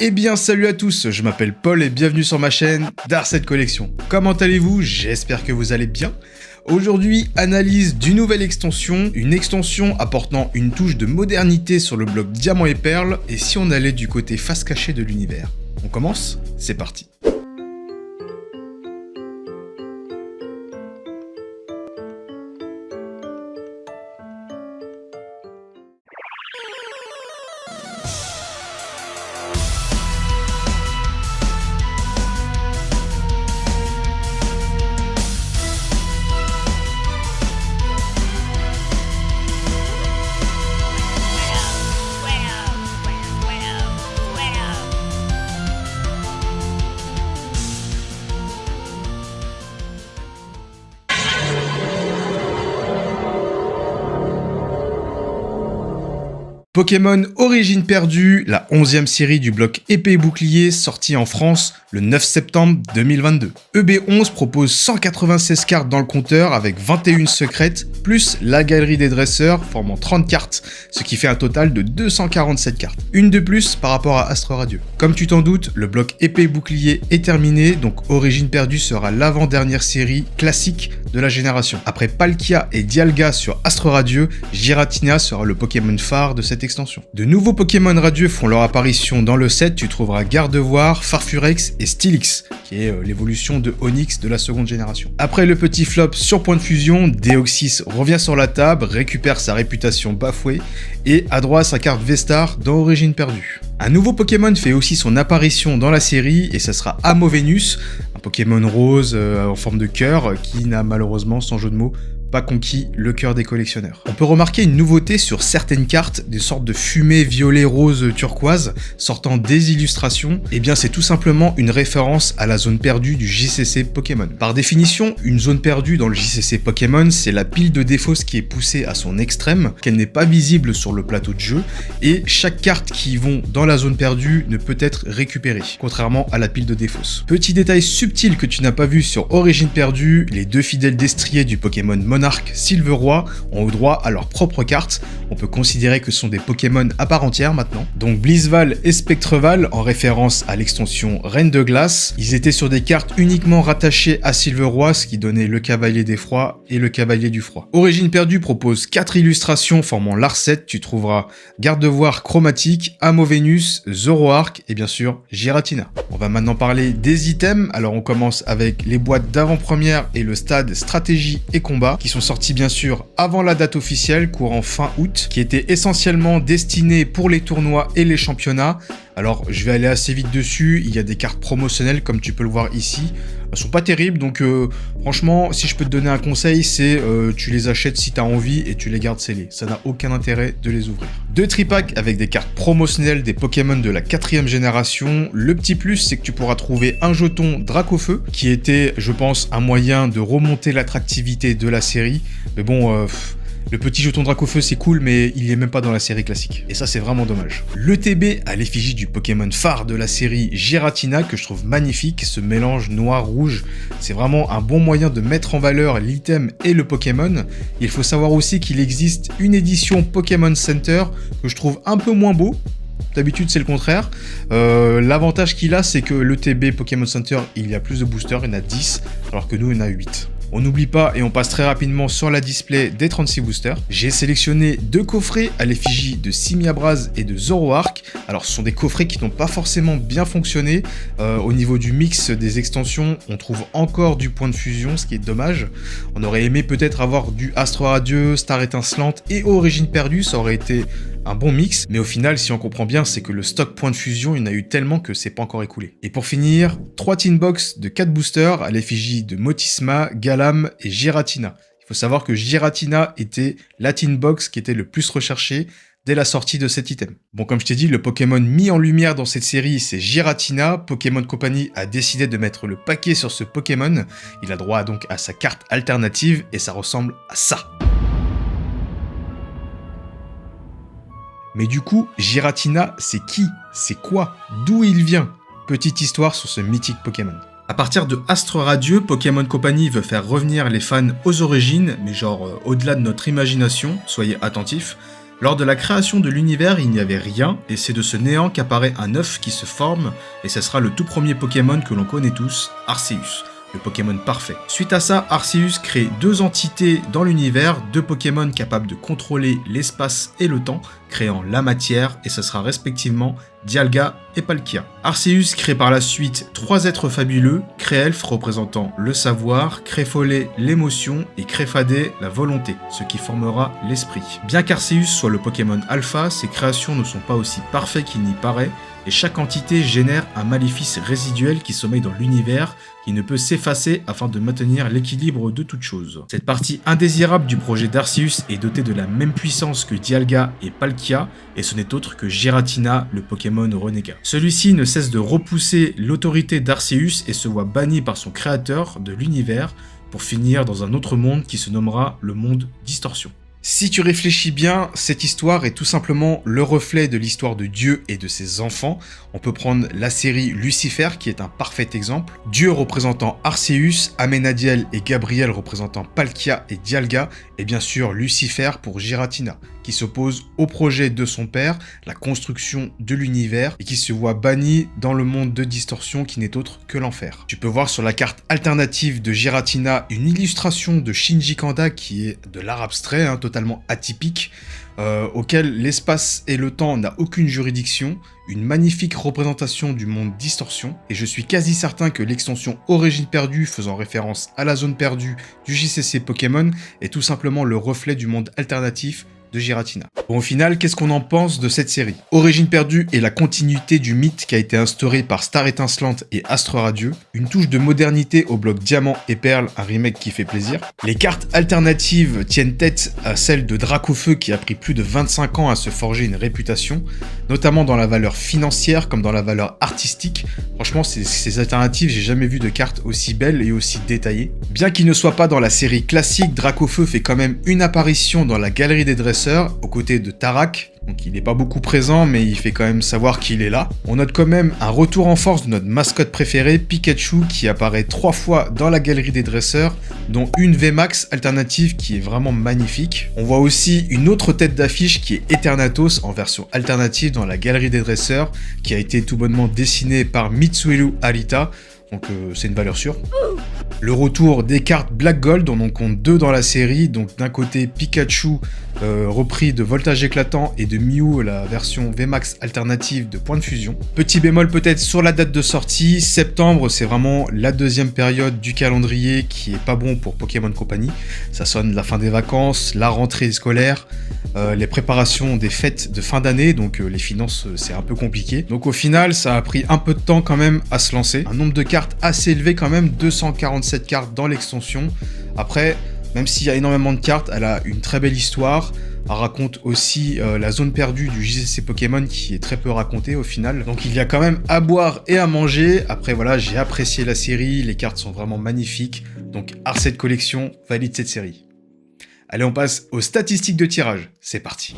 Eh bien salut à tous, je m'appelle Paul et bienvenue sur ma chaîne Darset Collection. Comment allez-vous? J'espère que vous allez bien. Aujourd'hui, analyse d'une nouvelle extension, une extension apportant une touche de modernité sur le bloc Diamant et Perle, et si on allait du côté face cachée de l'univers. On commence? C'est parti. Pokémon Origine Perdue, la 11e série du bloc épée et bouclier, sortie en France le 9 septembre 2022. EB11 propose 196 cartes dans le compteur avec 21 secrètes, plus la galerie des dresseurs formant 30 cartes, ce qui fait un total de 247 cartes. Une de plus par rapport à Astre Radieux. Comme tu t'en doutes, le bloc épée et bouclier est terminé, donc Origine Perdue sera l'avant-dernière série classique de la génération. Après Palkia et Dialga sur Astre Radieux, Giratina sera le Pokémon phare de cette extension. De nouveaux Pokémon radieux font leur apparition dans le set, tu trouveras Gardevoir, Farfurex et Steelix, qui est l'évolution de Onix de la seconde génération. Après le petit flop sur point de fusion, Deoxys revient sur la table, récupère sa réputation bafouée et a droit à sa carte V-Star dans Origine Perdue. Un nouveau Pokémon fait aussi son apparition dans la série et ça sera Amovenus, un Pokémon rose en forme de cœur qui n'a malheureusement, sans jeu de mots, pas conquis le cœur des collectionneurs. On peut remarquer une nouveauté sur certaines cartes, des sortes de fumée violet, rose, turquoise, sortant des illustrations. Et bien c'est tout simplement une référence à la zone perdue du JCC Pokémon. Par définition, une zone perdue dans le JCC Pokémon, c'est la pile de défauts qui est poussée à son extrême, qu'elle n'est pas visible sur le plateau de jeu, et chaque carte qui vont dans la zone perdue ne peut être récupérée, contrairement à la pile de défauts. Petit détail subtil que tu n'as pas vu sur Origine Perdue, les deux fidèles destriers du Pokémon Monarch Silveroi ont eu droit à leur propre carte. On peut considérer que ce sont des Pokémon à part entière maintenant. Donc Blizzval et Spectreval en référence à l'extension Reine de Glace. Ils étaient sur des cartes uniquement rattachées à Silveroi, ce qui donnait le Cavalier des Froids et le Cavalier du Froid. Origine Perdue propose 4 illustrations formant l'Arset. Tu trouveras Gardevoir chromatique, Amovenus, Zoroark et bien sûr Giratina. On va maintenant parler des items. Alors on commence avec les boîtes d'avant-première et le stade stratégie et combat qui sont sortis bien sûr avant la date officielle, courant fin août, qui étaient essentiellement destinés pour les tournois et les championnats. Alors je vais aller assez vite dessus, il y a des cartes promotionnelles comme tu peux le voir ici, elles sont pas terribles donc franchement si je peux te donner un conseil c'est tu les achètes si tu as envie et tu les gardes scellées, ça n'a aucun intérêt de les ouvrir. 2 tripacks avec des cartes promotionnelles des Pokémon de la 4e génération, le petit plus c'est que tu pourras trouver un jeton Dracofeu qui était je pense un moyen de remonter l'attractivité de la série, mais bon le petit jeton Dracofeu c'est cool mais il est même pas dans la série classique. Et ça c'est vraiment dommage. Le TB à l'effigie du Pokémon phare de la série Giratina que je trouve magnifique, ce mélange noir-rouge. C'est vraiment un bon moyen de mettre en valeur l'item et le Pokémon. Il faut savoir aussi qu'il existe une édition Pokémon Center que je trouve un peu moins beau. D'habitude c'est le contraire. L'avantage qu'il a c'est que le TB Pokémon Center il y a plus de boosters, il y en a 10 alors que nous il y en a 8. On n'oublie pas et on passe très rapidement sur la display des 36 boosters. J'ai sélectionné 2 coffrets à l'effigie de Simiabraz et de Zoroark. Alors ce sont des coffrets qui n'ont pas forcément bien fonctionné. Au niveau du mix des extensions, on trouve encore du point de fusion, ce qui est dommage. On aurait aimé peut-être avoir du Astre Radieux, Star Étincelante et Origine Perdue, ça aurait été un bon mix, mais au final, si on comprend bien, c'est que le stock point de fusion, il y en a eu tellement que c'est pas encore écoulé. Et pour finir, 3 tin box de 4 boosters à l'effigie de Motisma, Galam et Giratina. Il faut savoir que Giratina était la tin box qui était le plus recherchée dès la sortie de cet item. Bon, comme je t'ai dit, le Pokémon mis en lumière dans cette série, c'est Giratina. Pokémon Company a décidé de mettre le paquet sur ce Pokémon. Il a droit donc à sa carte alternative et ça ressemble à ça. Mais du coup, Giratina, c'est qui? C'est quoi? D'où il vient? Petite histoire sur ce mythique Pokémon. À partir de Astre Radieux, Pokémon Company veut faire revenir les fans aux origines, mais genre au-delà de notre imagination, soyez attentifs. Lors de la création de l'univers, il n'y avait rien, et c'est de ce néant qu'apparaît un œuf qui se forme, et ce sera le tout premier Pokémon que l'on connaît tous, Arceus. Le Pokémon parfait. Suite à ça, Arceus crée deux entités dans l'univers, deux Pokémon capables de contrôler l'espace et le temps, créant la matière, et ce sera respectivement Dialga et Palkia. Arceus crée par la suite trois êtres fabuleux, Créelf représentant le savoir, Créfollet l'émotion et Créfadé la volonté, ce qui formera l'esprit. Bien qu'Arceus soit le Pokémon alpha, ses créations ne sont pas aussi parfaites qu'il n'y paraît, et chaque entité génère un maléfice résiduel qui sommeille dans l'univers, qui ne peut s'effacer afin de maintenir l'équilibre de toute chose. Cette partie indésirable du projet d'Arceus est dotée de la même puissance que Dialga et Palkia, et ce n'est autre que Giratina, le Pokémon renégat. Celui-ci ne cesse de repousser l'autorité d'Arceus et se voit banni par son créateur de l'univers, pour finir dans un autre monde qui se nommera le monde Distorsion. Si tu réfléchis bien, cette histoire est tout simplement le reflet de l'histoire de Dieu et de ses enfants. On peut prendre la série Lucifer qui est un parfait exemple. Dieu représentant Arceus, Amenadiel et Gabriel représentant Palkia et Dialga, et bien sûr Lucifer pour Giratina, qui s'oppose au projet de son père, la construction de l'univers, et qui se voit banni dans le monde de Distorsion qui n'est autre que l'enfer. Tu peux voir sur la carte alternative de Giratina une illustration de Shinji Kanda qui est de l'art abstrait, totalement atypique, auquel l'espace et le temps n'a aucune juridiction, une magnifique représentation du monde Distorsion, et je suis quasi certain que l'extension Origine perdue faisant référence à la zone perdue du JCC Pokémon est tout simplement le reflet du monde alternatif de Giratina. Bon, au final, qu'est-ce qu'on en pense de cette série? Origine perdue est la continuité du mythe qui a été instauré par Star Étincelante et Astre Radieux, une touche de modernité au bloc Diamant et Perle, un remake qui fait plaisir. Les cartes alternatives tiennent tête à celle de Dracofeu qui a pris plus de 25 ans à se forger une réputation, notamment dans la valeur financière comme dans la valeur artistique. Franchement, ces alternatives, j'ai jamais vu de cartes aussi belles et aussi détaillées. Bien qu'il ne soit pas dans la série classique, Dracofeu fait quand même une apparition dans la galerie des dresseurs, aux côtés de Tarak. Donc il n'est pas beaucoup présent, mais il fait quand même savoir qu'il est là. On note quand même un retour en force de notre mascotte préférée, Pikachu, qui apparaît 3 fois dans la galerie des dresseurs, dont une VMAX alternative qui est vraiment magnifique. On voit aussi une autre tête d'affiche qui est Eternatus en version alternative dans la galerie des dresseurs, qui a été tout bonnement dessinée par Mitsuelu Arita. Donc c'est une valeur sûre. Le retour des cartes Black Gold, on en compte 2 dans la série, donc d'un côté Pikachu repris de Voltage Éclatant et de Mew la version VMAX alternative de Point de Fusion. Petit bémol peut-être sur la date de sortie, septembre c'est vraiment la deuxième période du calendrier qui est pas bon pour Pokémon Company. Ça sonne la fin des vacances, la rentrée scolaire, les préparations des fêtes de fin d'année, donc les finances c'est un peu compliqué. Donc au final ça a pris un peu de temps quand même à se lancer. Un nombre de cartes assez élevé quand même, 247 cartes dans l'extension. Après, même s'il y a énormément de cartes, elle a une très belle histoire. Elle raconte aussi la zone perdue du JCC Pokémon qui est très peu racontée au final. Donc il y a quand même à boire et à manger. Après voilà, j'ai apprécié la série, les cartes sont vraiment magnifiques. Donc Arceus Collection valide cette série. Allez, on passe aux statistiques de tirage. C'est parti.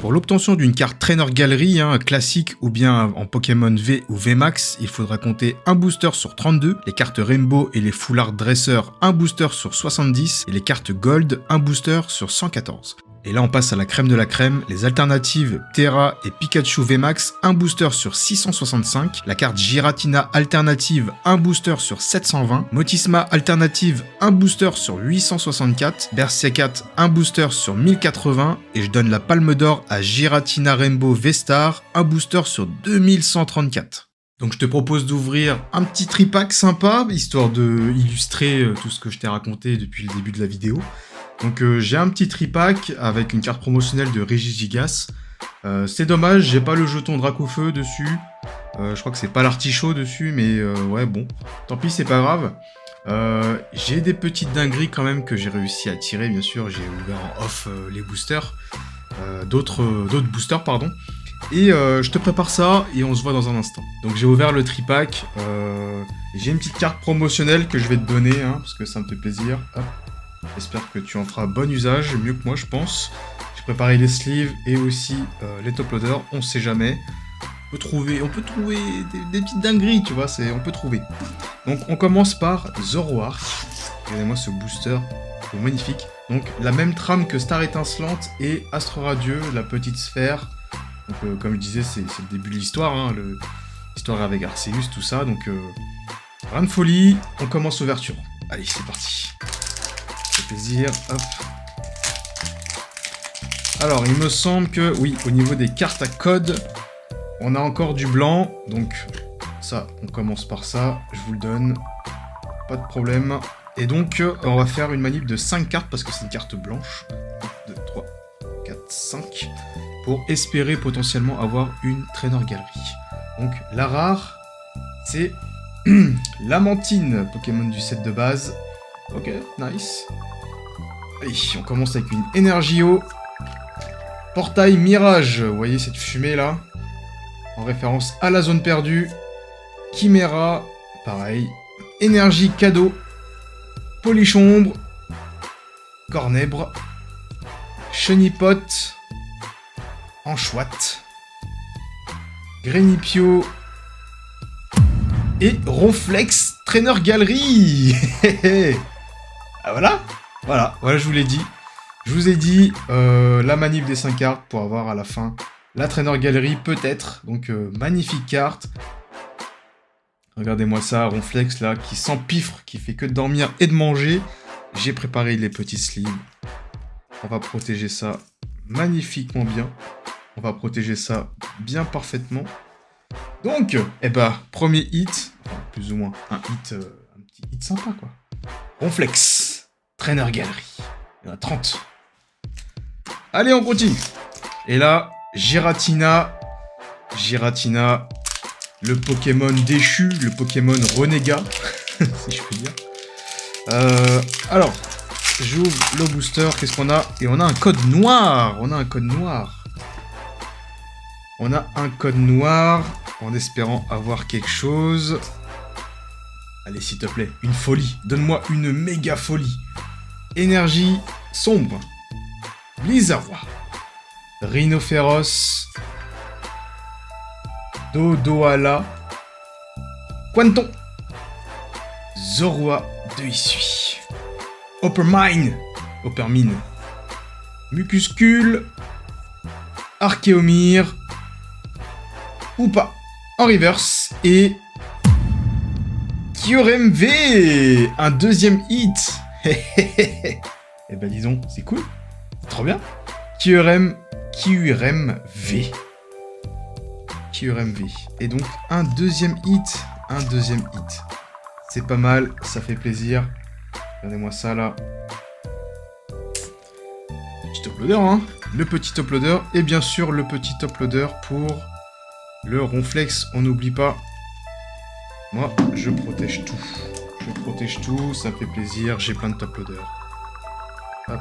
Pour l'obtention d'une carte Trainer Gallery, classique ou bien en Pokémon V ou VMAX, il faudra compter un booster sur 32, les cartes Rainbow et les Full Art Dresser, un booster sur 70, et les cartes Gold, un booster sur 114. Et là on passe à la crème de la crème, les alternatives Terra et Pikachu VMAX, un booster sur 665, la carte Giratina alternative, un booster sur 720, Motisma alternative, un booster sur 864, Berserkat, un booster sur 1080, et je donne la palme d'or à Giratina Rainbow V-Star, un booster sur 2134. Donc je te propose d'ouvrir un petit tripack sympa, histoire de illustrer tout ce que je t'ai raconté depuis le début de la vidéo. Donc j'ai un petit tripack avec une carte promotionnelle de Régis Gigas. C'est dommage, j'ai pas le jeton Dracofeu dessus. Je crois que c'est pas l'artichaut dessus, mais ouais bon, tant pis, c'est pas grave. J'ai des petites dingueries quand même que j'ai réussi à tirer, bien sûr. J'ai ouvert en off les boosters, d'autres boosters pardon. Et je te prépare ça et on se voit dans un instant. Donc j'ai ouvert le tripack. J'ai une petite carte promotionnelle que je vais te donner, parce que ça me fait plaisir. Hop. J'espère que tu en feras bon usage, mieux que moi je pense. J'ai préparé les sleeves et aussi les top loaders, on sait jamais. On peut trouver des petites dingueries, tu vois, on peut trouver. Donc on commence par Zoroark. Regardez-moi ce booster, magnifique. Donc la même trame que Star Étincelante et Astre Radieux, la petite sphère. Donc comme je disais, c'est le début de l'histoire, hein, l'histoire avec Arceus, tout ça. Donc rien de folie, on commence ouverture. Allez, c'est parti. Ça fait plaisir, hop. Alors, il me semble que, oui, au niveau des cartes à code, on a encore du blanc. Donc ça, on commence par ça, je vous le donne. Pas de problème. Et donc, on va faire une manip de 5 cartes, parce que c'est une carte blanche. 1, 2, 3, 4, 5. Pour espérer potentiellement avoir une Trainer Galerie. Donc, la rare, c'est Lamantine, Pokémon du set de base. Ok, nice. Allez, on commence avec une Energio. Portail Mirage, vous voyez cette fumée là, en référence à la zone perdue. Chimera, pareil. Énergie Cadeau. Polichombre. Cornèbre. Chenipot. Anchouette. Grenipio. Et Ronflex Trainer Galerie. Ah voilà, je vous l'ai dit. Je vous ai dit la manip des 5 cartes pour avoir à la fin la Trainer Galerie peut-être. Donc magnifique carte. Regardez-moi ça, Ronflex là, qui s'empiffre, qui fait que de dormir et de manger. J'ai préparé les petits sleeves. On va protéger ça magnifiquement bien. On va protéger ça bien parfaitement. Donc, eh ben, premier hit, enfin, plus ou moins un petit hit sympa quoi. Ronflex, Trainer Galerie. Il y en a 30. Allez, on continue. Et là, Giratina, le Pokémon déchu, le Pokémon renégat, si je puis dire. Alors, j'ouvre le booster, qu'est-ce qu'on a? Et on a un code noir, on a un code noir, en espérant avoir quelque chose. Allez, s'il te plaît, une folie, donne-moi une méga folie. Énergie sombre, Blizzardwa, Rhinophéros, Dodoala, Quanton, Zorua de Issui, Oppermine, Mucuscule, Archéomir, Oupa en reverse et Kyurem V, un deuxième hit. Eh ben disons, c'est cool, c'est trop bien. Kyurem V. Et donc un deuxième hit. C'est pas mal, ça fait plaisir. Regardez-moi ça là. Petit top loader, hein. Le petit top loader et bien sûr le petit top loader pour le Ronflex, on n'oublie pas. Moi, je protège tout. Ça fait plaisir, j'ai plein de top loaders. Hop.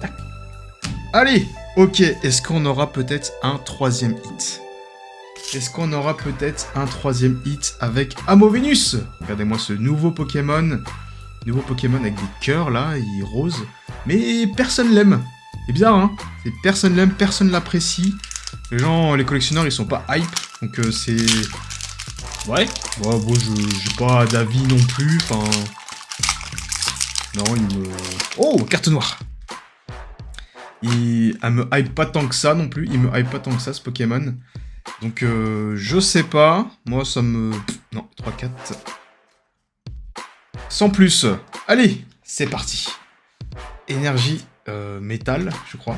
Tac. Allez, ok, est-ce qu'on aura peut-être un troisième hit? Avec Amovenus? Regardez-moi ce nouveau Pokémon. Avec des cœurs là, il est rose. Mais personne l'aime. C'est bizarre, hein? Personne l'aime, personne l'apprécie. Les collectionneurs, ils sont pas hype. Donc c'est... Ouais. Bon, j'ai pas d'avis non plus. Enfin... Non, Oh, carte noire. Elle me hype pas tant que ça non plus. Il me hype pas tant que ça, ce Pokémon. Donc, je sais pas. Moi, ça me... Non, 3, 4... Sans plus. Allez, c'est parti. Énergie métal, je crois.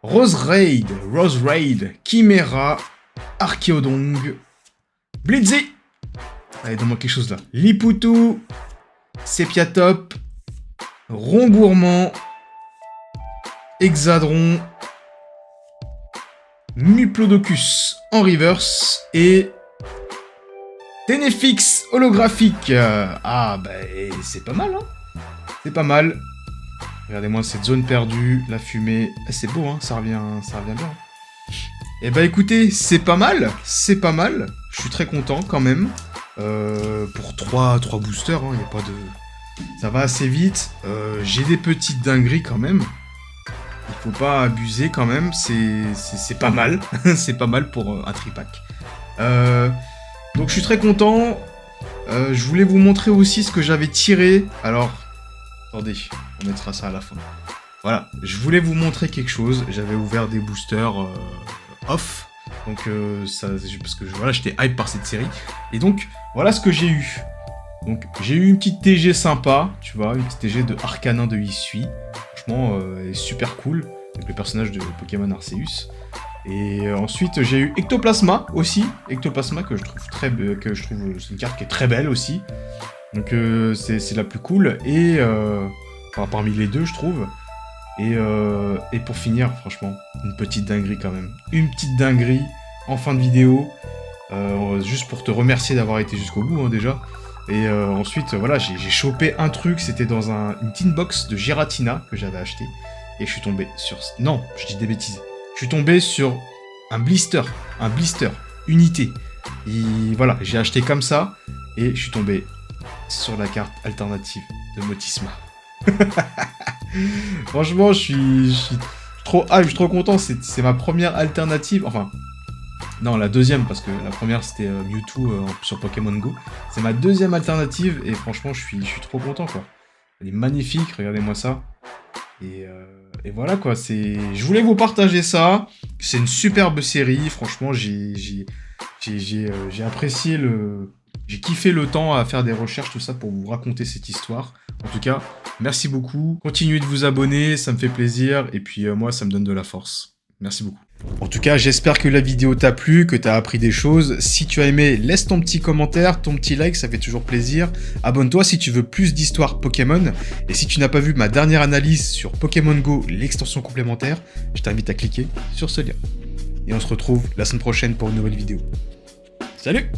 Rose Raid, Chimera, Archéodong, Blitzy. Allez, donne-moi quelque chose là. Liputu, Sepiatop, Rongourmand, Hexadron, Muplodocus en reverse et Tenefix holographique. Ah, bah, c'est pas mal, hein. C'est pas mal. Regardez-moi cette zone perdue, la fumée. C'est beau, hein, ça revient bien. Et bah écoutez, c'est pas mal. Je suis très content quand même. Pour 3 boosters, hein, y a pas de... Ça va assez vite. J'ai des petites dingueries quand même. Il faut pas abuser quand même. C'est pas mal. C'est pas mal pour un tripack. Donc je suis très content. Je voulais vous montrer aussi ce que j'avais tiré. Alors, Attendez, on mettra ça à la fin. Voilà, je voulais vous montrer quelque chose. J'avais ouvert des boosters off. Donc, parce que voilà, j'étais hype par cette série. Et donc, voilà ce que j'ai eu. Donc, j'ai eu une petite TG sympa, tu vois, une petite TG de Arcanin de Hisui. Franchement, elle est super cool, avec le personnage de Pokémon Arceus. Et ensuite, j'ai eu Ectoplasma aussi. Ectoplasma que je trouve c'est une carte qui est très belle aussi. Donc, c'est la plus cool. Et, enfin, parmi les deux, je trouve. Et pour finir, franchement, une petite dinguerie quand même. Une petite dinguerie en fin de vidéo. Juste pour te remercier d'avoir été jusqu'au bout, hein, déjà. Et ensuite, voilà, j'ai chopé un truc. C'était dans une tin box de Giratina que j'avais acheté. Et je suis tombé sur... Non, je dis des bêtises. Je suis tombé sur un blister. Un blister. Unité. Et voilà, j'ai acheté comme ça. Et je suis tombé sur la carte alternative de Motisma. Franchement, je suis trop hype, je suis trop content. C'est ma première alternative. Enfin, non, la deuxième, parce que la première c'était Mewtwo sur Pokémon Go. C'est ma deuxième alternative et franchement, je suis trop content, quoi. Elle est magnifique, regardez-moi ça. Et voilà, quoi. Je voulais vous partager ça. C'est une superbe série. Franchement, j'ai apprécié J'ai kiffé le temps à faire des recherches, tout ça, pour vous raconter cette histoire. En tout cas, merci beaucoup. Continuez de vous abonner, ça me fait plaisir. Et puis moi, ça me donne de la force. Merci beaucoup. En tout cas, j'espère que la vidéo t'a plu, que t'as appris des choses. Si tu as aimé, laisse ton petit commentaire, ton petit like, ça fait toujours plaisir. Abonne-toi si tu veux plus d'histoires Pokémon. Et si tu n'as pas vu ma dernière analyse sur Pokémon Go, l'extension complémentaire, je t'invite à cliquer sur ce lien. Et on se retrouve la semaine prochaine pour une nouvelle vidéo. Salut!